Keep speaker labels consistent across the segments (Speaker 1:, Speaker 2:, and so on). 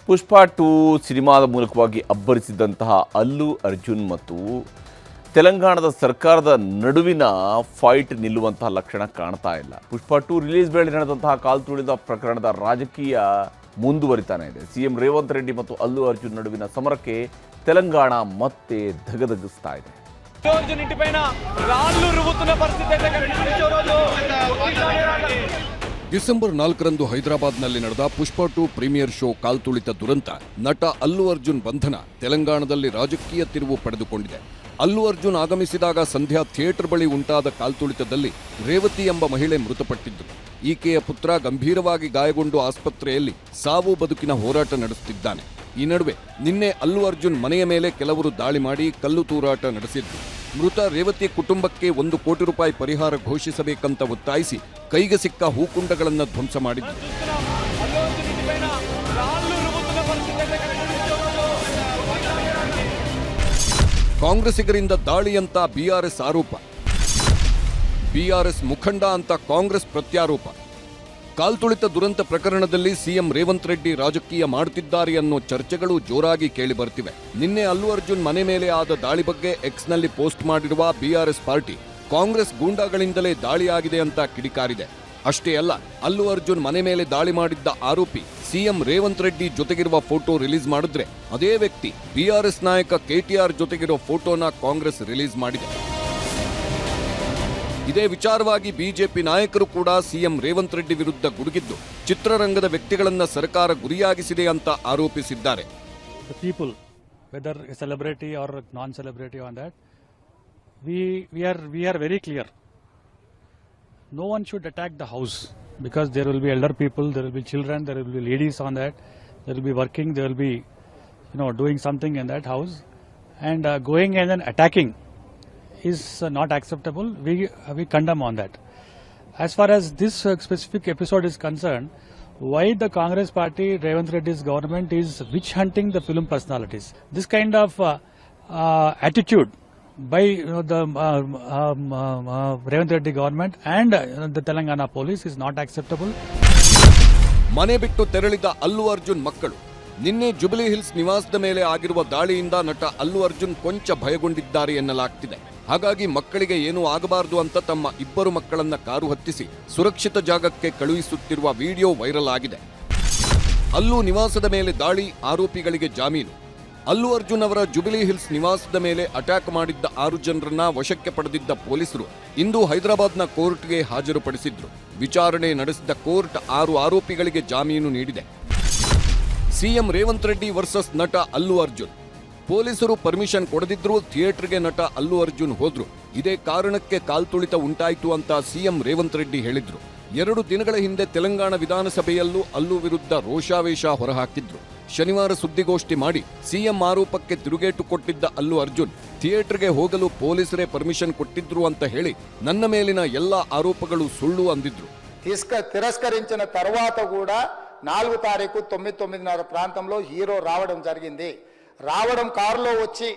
Speaker 1: ಪುಷ್ಪ 2 ಸಿನಿಮಾದ ಮೂಲಕವಾಗಿ ಅಬ್ಬರಿಸಿದಂತಹ ಅಲ್ಲು ಅರ್ಜುನ್ ಮತ್ತು ತೆಲಂಗಾಣದ ಸರ್ಕಾರದ ನಡುವಿನ ಫೈಟ್ ನಿಲ್ಲುವಂತಹ ಲಕ್ಷಣ ಕಾಣ್ತಾ ಇಲ್ಲ. ಪುಷ್ಪ 2 ರಿಲೀಸ್ ವೇಳೆ ನಡೆದಂತಹ ಕಾಲ್ತುಳಿದ ಪ್ರಕರಣದ ರಾಜಕೀಯ ಮುಂದುವರಿತಾನೆ ಇದೆ. ಸಿಎಂ ರೇವಂತ್ ರೆಡ್ಡಿ ಮತ್ತು ಅಲ್ಲು ಅರ್ಜುನ್ ನಡುವಿನ ಸಮರಕ್ಕೆ ತೆಲಂಗಾಣ ಮತ್ತೆ ಧಗಧಗಿಸ್ತಾ ಇದೆ.
Speaker 2: ಡಿಸೆಂಬರ್ 4ರಂದು ಹೈದರಾಬಾದ್ನಲ್ಲಿ ನಡೆದ ಪುಷ್ಪ 2 ಪ್ರೀಮಿಯರ್ ಶೋ ಕಾಲ್ತುಳಿತ ದುರಂತ ನಟ ಅಲ್ಲು ಅರ್ಜುನ್ ಬಂಧನ ತೆಲಂಗಾಣದಲ್ಲಿ ರಾಜಕೀಯ ತಿರುವು ಪಡೆದುಕೊಂಡಿದೆ. ಅಲ್ಲು ಅರ್ಜುನ್ ಆಗಮಿಸಿದಾಗ ಸಂಧ್ಯಾ ಥಿಯೇಟರ್ ಬಳಿ ಉಂಟಾದ ಕಾಲ್ತುಳಿತದಲ್ಲಿ ರೇವತಿ ಎಂಬ ಮಹಿಳೆ ಮೃತಪಟ್ಟಿದ್ದರು. ಈಕೆಯ ಪುತ್ರ ಗಂಭೀರವಾಗಿ ಗಾಯಗೊಂಡು ಆಸ್ಪತ್ರೆಯಲ್ಲಿ ಸಾವು ಬದುಕಿನ ಹೋರಾಟ ನಡೆಸುತ್ತಿದ್ದಾನೆ. ಈ ನಡುವೆ ನಿನ್ನೆ ಅಲ್ಲು ಅರ್ಜುನ್ ಮನೆಯ ಮೇಲೆ ಕೆಲವರು ದಾಳಿ ಮಾಡಿ ಕಲ್ಲು ತೂರಾಟ ನಡೆಸಿದ್ರು. ಮೃತ ರೇವತಿ ಕುಟುಂಬಕ್ಕೆ 1 ಕೋಟಿ ರೂಪಾಯಿ ಪರಿಹಾರ ಘೋಷಿಸಬೇಕಂತ ಒತ್ತಾಯಿಸಿ ಕೈಗೆ ಸಿಕ್ಕ ಹೂಕುಂಡಗಳನ್ನು ಧ್ವಂಸ ಮಾಡಿದ್ರು. ಕಾಂಗ್ರೆಸ್ಸಿಗರಿಂದ ದಾಳಿ ಅಂತ ಬಿಆರ್ಎಸ್ ಆರೋಪ, ಬಿಆರ್ಎಸ್ ಮುಖಂಡ ಅಂತ ಕಾಂಗ್ರೆಸ್ ಪ್ರತ್ಯಾರೋಪ. ಕಾಲ್ತುಳಿತ ದುರಂತ ಪ್ರಕರಣದಲ್ಲಿ ಸಿಎಂ ರೇವಂತ್ ರೆಡ್ಡಿ ರಾಜಕೀಯ ಮಾಡುತ್ತಿದ್ದಾರೆ ಅನ್ನೋ ಚರ್ಚೆಗಳು ಜೋರಾಗಿ ಕೇಳಿ ಬರ್ತಿವೆ. ನಿನ್ನೆ ಅಲ್ಲು ಅರ್ಜುನ್ ಮನೆ ಮೇಲೆ ಆದ ದಾಳಿ ಬಗ್ಗೆ ಎಕ್ಸ್ನಲ್ಲಿ ಪೋಸ್ಟ್ ಮಾಡಿರುವ ಬಿಆರ್ಎಸ್ ಪಾರ್ಟಿ ಕಾಂಗ್ರೆಸ್ ಗೂಂಡಾಗಳಿಂದಲೇ ದಾಳಿಯಾಗಿದೆ ಅಂತ ಕಿಡಿಕಾರಿದೆ. ಅಷ್ಟೇ ಅಲ್ಲ, ಅಲ್ಲು ಅರ್ಜುನ್ ಮನೆ ಮೇಲೆ ದಾಳಿ ಮಾಡಿದ್ದ ಆರೋಪಿ ಸಿಎಂ ರೇವಂತ್ ರೆಡ್ಡಿ ಜೊತೆಗಿರುವ ಫೋಟೋ ರಿಲೀಸ್ ಮಾಡಿದ್ರೆ ಅದೇ ವ್ಯಕ್ತಿ ಬಿಆರ್ಎಸ್ ನಾಯಕ ಕೆಟಿಆರ್ ಜೊತೆಗಿರೋ ಫೋಟೋನ ಕಾಂಗ್ರೆಸ್ ರಿಲೀಸ್ ಮಾಡಿದೆ. ಇದೇ ವಿಚಾರವಾಗಿ ಬಿಜೆಪಿ ನಾಯಕರು ಕೂಡ ಸಿಎಂ ರೇವಂತ್ ರೆಡ್ಡಿ ವಿರುದ್ಧ ಗುಡುಗಿದ್ದು ಚಿತ್ರರಂಗದ ವ್ಯಕ್ತಿಗಳನ್ನ ಸರ್ಕಾರ ಗುರಿಯಾಗಿಸಿದೆ ಅಂತ ಆರೋಪಿಸಿದ್ದಾರೆ.
Speaker 3: People, whether a celebrity or non-celebrity on that, we are very clear. No one should attack the house because there will be elder people, there will be children, there will be ladies on that, there will be working, there will be doing something in that house, and going and then attacking is not acceptable. We condemn on that. As far as this specific episode is concerned, why the Congress party, Ravant Reddy's government is witch hunting the film personalities. This kind of attitude by the Ravant Reddy government and the Telangana police is not acceptable.
Speaker 2: ಮನೆ ಬಿಟ್ಟು ತೆರಳಿದ ಅಲ್ಲು ಅರ್ಜುನ್ ಮಕ್ಕಳು ನಿನ್ನೆ jubilee hills ನಿವಾಸದ ಮೇಲೆ ಆಗಿರುವ ದಾಳಿಯಿಂದ ನಟ ಅಲ್ಲು ಅರ್ಜುನ್ ಕೊಂಚ ಭಯಗೊಂಡಿದ್ದಾರೆ ಎನ್ನಲಾಗ್ತಿದೆ. ಹಾಗಾಗಿ ಮಕ್ಕಳಿಗೆ ಏನೂ ಆಗಬಾರದು ಅಂತ ತಮ್ಮ 2 ಮಕ್ಕಳನ್ನ ಕಾರು ಹತ್ತಿಸಿ ಸುರಕ್ಷಿತ ಜಾಗಕ್ಕೆ ಕಳುಹಿಸುತ್ತಿರುವ ವಿಡಿಯೋ ವೈರಲ್ ಆಗಿದೆ. ಅಲ್ಲು ನಿವಾಸದ ಮೇಲೆ ದಾಳಿ, ಆರೋಪಿಗಳಿಗೆ ಜಾಮೀನು. ಅಲ್ಲು ಅರ್ಜುನ್ ಅವರ ಜುಬಿಲಿ ಹಿಲ್ಸ್ ನಿವಾಸದ ಮೇಲೆ ಅಟ್ಯಾಕ್ ಮಾಡಿದ್ದ 6 ಜನರನ್ನ ವಶಕ್ಕೆ ಪಡೆದಿದ್ದ ಪೊಲೀಸರು ಇಂದು ಹೈದರಾಬಾದ್ನ ಕೋರ್ಟ್ಗೆ ಹಾಜರುಪಡಿಸಿದ್ರು. ವಿಚಾರಣೆ ನಡೆಸಿದ ಕೋರ್ಟ್ 6 ಆರೋಪಿಗಳಿಗೆ ಜಾಮೀನು ನೀಡಿದೆ. ಸಿಎಂ ರೇವಂತ್ ರೆಡ್ಡಿ ವರ್ಸಸ್ ನಟ ಅಲ್ಲು ಅರ್ಜುನ್. ಪೊಲೀಸರು ಪರ್ಮಿಷನ್ ಕೊಡದಿದ್ರೂ ಥಿಯೇಟರ್ಗೆ ನಟ ಅಲ್ಲು ಅರ್ಜುನ್ ಹೋದ್ರು. ಇದೇ ಕಾರಣಕ್ಕೆ ಕಾಲ್ತುಳಿತ ಉಂಟಾಯಿತು ಅಂತ ಸಿಎಂ ರೇವಂತ್ ರೆಡ್ಡಿ ಹೇಳಿದ್ರು. 2 ದಿನಗಳ ಹಿಂದೆ ತೆಲಂಗಾಣ ವಿಧಾನಸಭೆಯಲ್ಲೂ ಅಲ್ಲು ವಿರುದ್ಧ ರೋಷಾವೇಶ ಹೊರಹಾಕಿದ್ರು. ಶನಿವಾರ ಸುದ್ದಿಗೋಷ್ಠಿ ಮಾಡಿ ಸಿಎಂ ಆರೋಪಕ್ಕೆ ತಿರುಗೇಟು ಕೊಟ್ಟಿದ್ದ ಅಲ್ಲು ಅರ್ಜುನ್ ಥಿಯೇಟರ್ಗೆ ಹೋಗಲು ಪೊಲೀಸರೇ ಪರ್ಮಿಷನ್ ಕೊಟ್ಟಿದ್ರು ಅಂತ ಹೇಳಿ ನನ್ನ ಮೇಲಿನ ಎಲ್ಲಾ ಆರೋಪಗಳು ಸುಳ್ಳು ಅಂದಿದ್ರು.
Speaker 4: తిరస్కరించిన తర్వాత కూడా 4 తారీఖు 9:30 ప్రాంతంలో హీరో రావడం జరిగింది. రావడం కారులో వచ్చి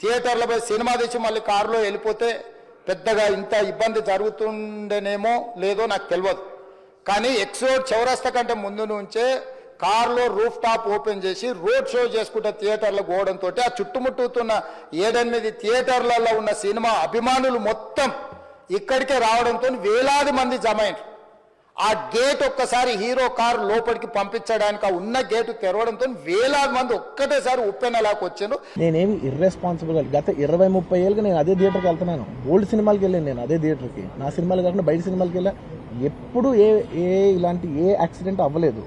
Speaker 4: థియేటర్లపై సినిమా తీసి మళ్ళీ కారులో వెళ్ళిపోతే పెద్దగా ఇంత ఇబ్బంది జరుగుతుండేనేమో లేదో నాకు తెలియదు. కానీ ఎక్స్రోడ్ చౌరస్తా కంటే ముందు నుంచే కారులో రూఫ్ టాప్ ఓపెన్ చేసి రోడ్ షో చేసుకుంటే థియేటర్లకు పోవడంతో ఆ చుట్టుముట్టుతున్న 7-8 థియేటర్లలో ఉన్న సినిమా అభిమానులు మొత్తం ఇక్కడికే రావడంతో వేలాది మంది జమ అయ్యారు. ఆ గేట్ ఒక్కసారి హీరో కారు లోపలికి పంపించడానికి ఉన్న గేటు తెరవడంతో వేలాది మంది ఒక్కటేసారి ఉప్పెనలాకి వచ్చాను.
Speaker 5: నేనేమి ఇర్రెస్పాన్సిబుల్ గా గత 20-30 ఏళ్ళుగా నేను అదే థియేటర్కి వెళ్తున్నాను. ఓల్డ్ సినిమాలకి వెళ్ళాను నేను అదే థియేటర్కి. నా సినిమాలు కాకుండా బయట సినిమాలకి వెళ్ళా. ఎప్పుడు ఇలాంటి యాక్సిడెంట్ అవ్వలేదు.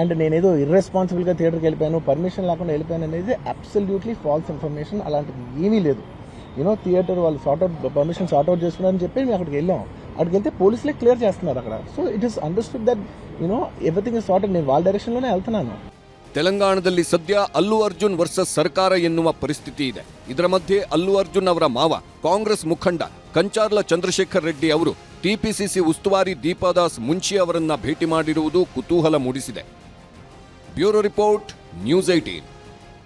Speaker 5: అండ్ నేనేదో ఇర్రెస్పాన్సిబుల్గా థియేటర్కి వెళ్ళిపోయాను, పర్మిషన్ లేకుండా వెళ్ళిపోయాను అనేది అబ్సల్యూట్లీ ఫాల్స్ ఇన్ఫర్మేషన్. అలాంటిది ఏమీ లేదు. థియేటర్ వాళ్ళు పర్మిషన్ సార్ట్అవుట్ చేసుకున్నారని చెప్పి మేము అక్కడికి వెళ్ళాం. అక్కడికి వెళ్తే పోలీసులే క్లియర్ చేస్తున్నారు అక్కడ. So it is understood that everything is sorted. నేను వాళ్ళ డైరెక్షన్లోనే వెళ్తున్నాను.
Speaker 2: ತೆಲಂಗಾಣದಲ್ಲಿ ಸದ್ಯ ಅಲ್ಲು ಅರ್ಜುನ್ ವರ್ಸಸ್ ಸರ್ಕಾರ ಎನ್ನುವ ಪರಿಸ್ಥಿತಿ ಇದೆ. ಇದರ ಮಧ್ಯೆ ಅಲ್ಲು ಅರ್ಜುನ್ ಅವರ ಮಾವ ಕಾಂಗ್ರೆಸ್ ಮುಖಂಡ ಕಂಚಾರ್ಲ ಚಂದ್ರಶೇಖರ್ ರೆಡ್ಡಿ ಅವರು ಟಿಪಿಸಿಸಿ ಉಸ್ತುವಾರಿ ದೀಪಾದಾಸ್ ಮುನ್ಷಿ ಅವರನ್ನ ಭೇಟಿ ಮಾಡಿರುವುದು ಕುತೂಹಲ ಮೂಡಿಸಿದೆ. Bureau report, news 18.